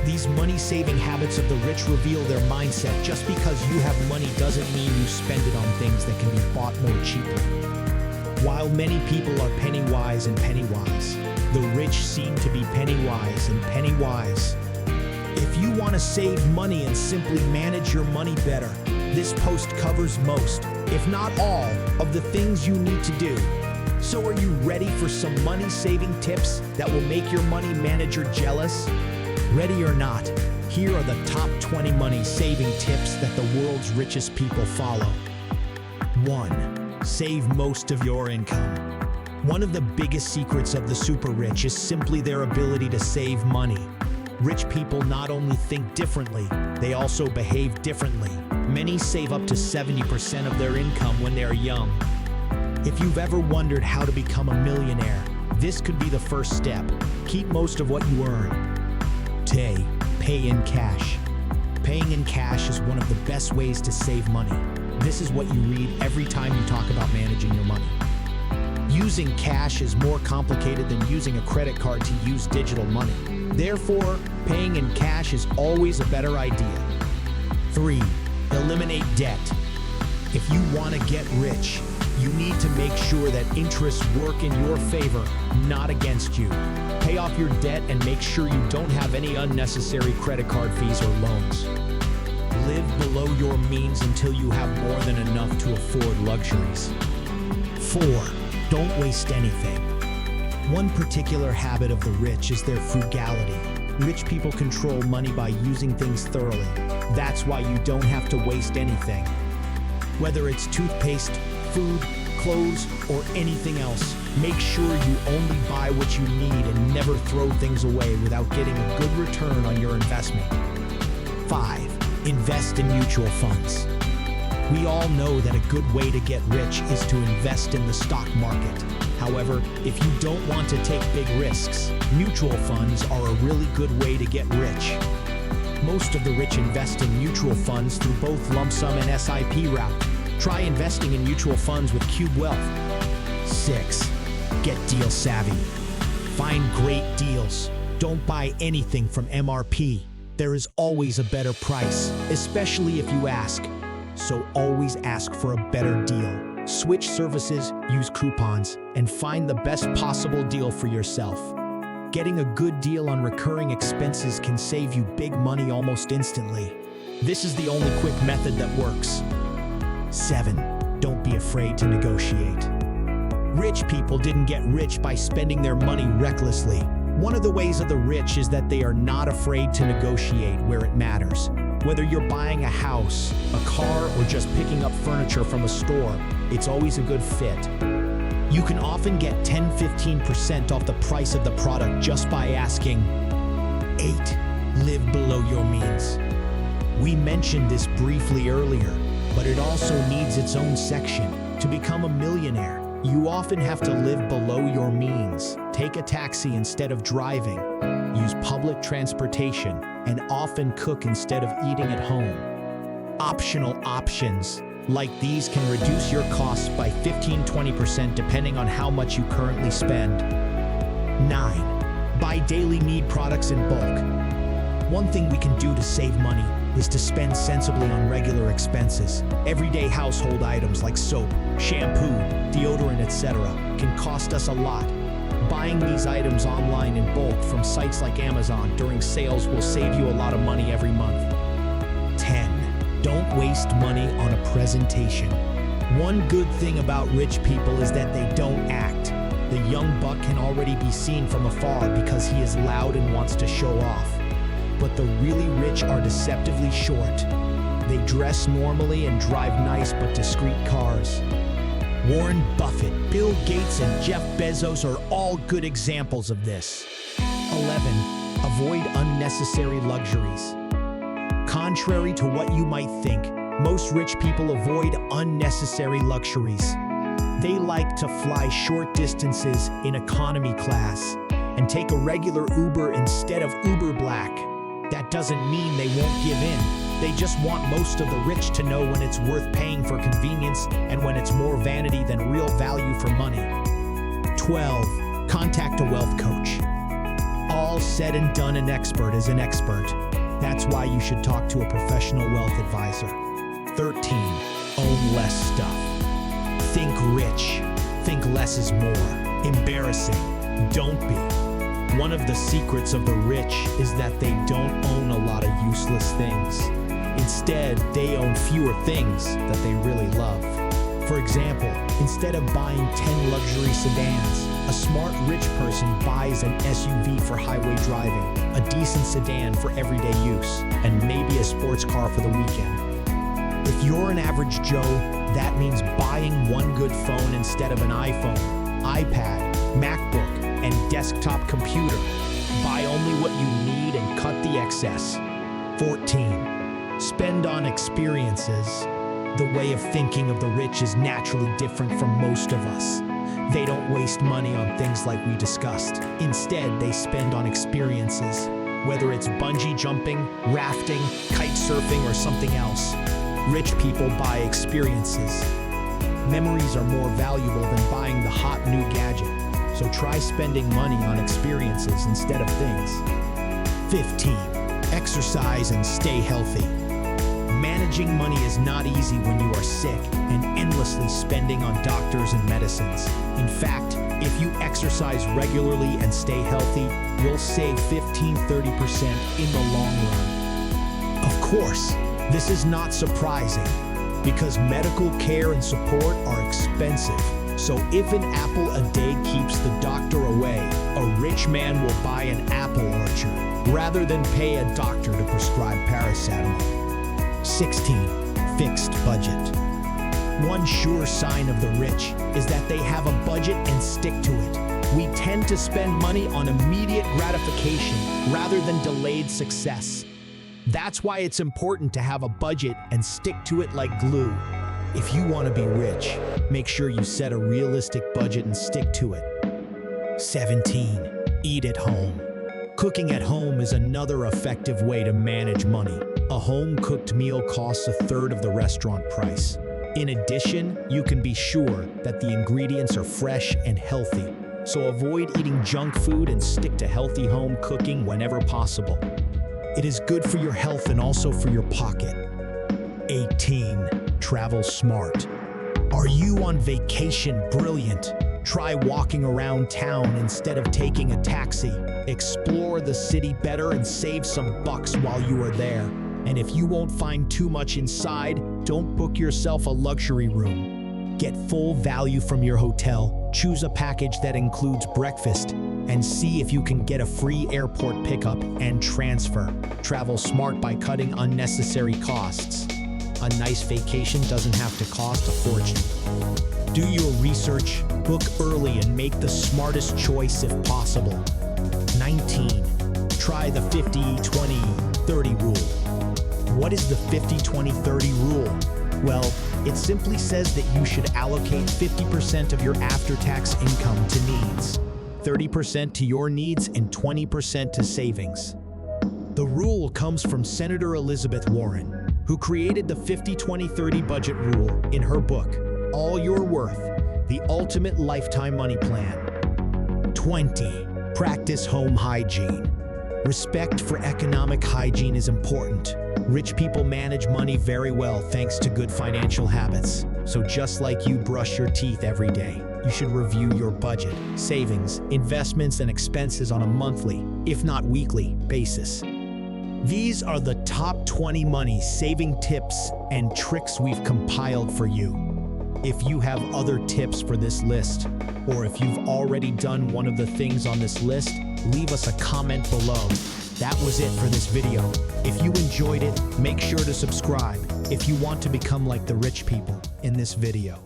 These money-saving habits of the rich reveal their mindset. Just because you have money doesn't mean you spend it on things that can be bought more cheaply. While many people are penny-wise and penny-wise, the rich seem to be penny-wise and penny-wise. If you want to save money and simply manage your money better, this post covers most, if not all, of the things you need to do. So are you ready for some money-saving tips that will make your money manager jealous? Ready or not, here are the top 20 money-saving tips that the world's richest people follow. 1. Save most of your income. One of the biggest secrets of the super rich is simply their ability to save money. Rich people not only think differently, they also behave differently. Many save up to 70% of their income when they're young. If you've ever wondered how to become a millionaire, this could be the first step. Keep most of what you earn. 2. Pay in cash. Paying in cash is one of the best ways to save money. This is what you read every time you talk about managing your money. Using cash is more complicated than using a credit card to use digital money. Therefore, paying in cash is always a better idea. 3. Eliminate debt. If you want to get rich, you need to make sure that interests work in your favor, not against you. Pay off your debt and make sure you don't have any unnecessary credit card fees or loans. Live below your means until you have more than enough to afford luxuries. 4. Don't waste anything. One particular habit of the rich is their frugality. Rich people control money by using things thoroughly. That's why you don't have to waste anything. Whether it's toothpaste, food, clothes, or anything else, make sure you only buy what you need and never throw things away without getting a good return on your investment. 5. Invest in mutual funds. We all know that a good way to get rich is to invest in the stock market. However, if you don't want to take big risks, mutual funds are a really good way to get rich. Most of the rich invest in mutual funds through both lump sum and SIP route. Try investing in mutual funds with Cube Wealth. 6. Get deal savvy. Find great deals. Don't buy anything from MRP. There is always a better price, especially if you ask. So always ask for a better deal. Switch services, use coupons, and find the best possible deal for yourself. Getting a good deal on recurring expenses can save you big money almost instantly. This is the only quick method that works. 7. Don't be afraid to negotiate. Rich people didn't get rich by spending their money recklessly. One of the ways of the rich is that they are not afraid to negotiate where it matters. Whether you're buying a house, a car, or just picking up furniture from a store, it's always a good fit. You can often get 10-15% off the price of the product just by asking. 8. Live below your means. We mentioned this briefly earlier, but it also needs its own section. To become a millionaire, you often have to live below your means. Take a taxi instead of driving, use public transportation, and often cook instead of eating at home. Optional options like these can reduce your costs by 15-20% depending on how much you currently spend. 9. Buy daily need products in bulk. One thing we can do to save money is to spend sensibly on regular expenses. Everyday household items like soap, shampoo, deodorant, etc. can cost us a lot. Buying these items online in bulk from sites like Amazon during sales will save you a lot of money every month. 10. Don't waste money on a presentation. One good thing about rich people is that they don't act. The young buck can already be seen from afar because he is loud and wants to show off. But the really rich are deceptively short. They dress normally and drive nice but discreet cars. Warren Buffett, Bill Gates, and Jeff Bezos are all good examples of this. 11. Avoid unnecessary luxuries. Contrary to what you might think, most rich people avoid unnecessary luxuries. They like to fly short distances in economy class and take a regular Uber instead of Uber Black. That doesn't mean they won't give in. They just want most of the rich to know when it's worth paying for convenience and when it's more vanity than real value for money. 12. Contact a wealth coach. all said and done, an expert is an expert. That's why you should talk to a professional wealth advisor. 13. Own less stuff. Think rich. Think less is more. Embarrassing. Don't be. One of the secrets of the rich is that they don't own a lot of useless things. Instead, they own fewer things that they really love. For example, instead of buying 10 luxury sedans, a smart rich person buys an SUV for highway driving, a decent sedan for everyday use, and maybe a sports car for the weekend. If you're an average Joe, that means buying one good phone instead of an iPhone, iPad, MacBook, and desktop computer. Buy only what you need and cut the excess. 14. Spend on experiences. The way of thinking of the rich is naturally different from most of us. They don't waste money on things like we discussed. Instead, they spend on experiences. Whether it's bungee jumping, rafting, kite surfing, or something else, rich people buy experiences. Memories are more valuable than buying the hot new gadget, so try spending money on experiences instead of things. 15. Exercise and stay healthy. Managing money is not easy when you are sick and endlessly spending on doctors and medicines. In fact, if you exercise regularly and stay healthy, you'll save 15–30% in the long run. Of course, this is not surprising because medical care and support are expensive. So if an apple a day keeps the doctor away, a rich man will buy an apple orchard rather than pay a doctor to prescribe paracetamol. 16. Fixed budget. One sure sign of the rich is that they have a budget and stick to it. We tend to spend money on immediate gratification rather than delayed success. That's why it's important to have a budget and stick to it like glue. If you want to be rich, make sure you set a realistic budget and stick to it. 17. Eat at home. Cooking at home is another effective way to manage money. A home-cooked meal costs 1/3 of the restaurant price. In addition, you can be sure that the ingredients are fresh and healthy. So avoid eating junk food and stick to healthy home cooking whenever possible. It is good for your health and also for your pocket. 18. Travel smart. Are you on vacation? Brilliant. Try walking around town instead of taking a taxi. Explore the city better and save some bucks while you are there. And if you won't find too much inside, don't book yourself a luxury room. Get full value from your hotel. Choose a package that includes breakfast and see if you can get a free airport pickup and transfer. Travel smart by cutting unnecessary costs. A nice vacation doesn't have to cost a fortune. Do your research, book early, and make the smartest choice if possible. 19. Try the 50-20-30 rule. What is the 50-20-30 rule? Well, it simply says that you should allocate 50% of your after-tax income to needs, 30% to your needs, and 20% to savings. The rule comes from Senator Elizabeth Warren, who created the 50-20-30 budget rule in her book, All Your Worth, The Ultimate Lifetime Money Plan. 20. Practice home hygiene. Respect for economic hygiene is important. Rich people manage money very well thanks to good financial habits. So just like you brush your teeth every day, you should review your budget, savings, investments, and expenses on a monthly, if not weekly, basis. These are the top 20 money-saving tips and tricks we've compiled for you. If you have other tips for this list, or if you've already done one of the things on this list, leave us a comment below. That was it for this video. If you enjoyed it, make sure to subscribe if you want to become like the rich people in this video.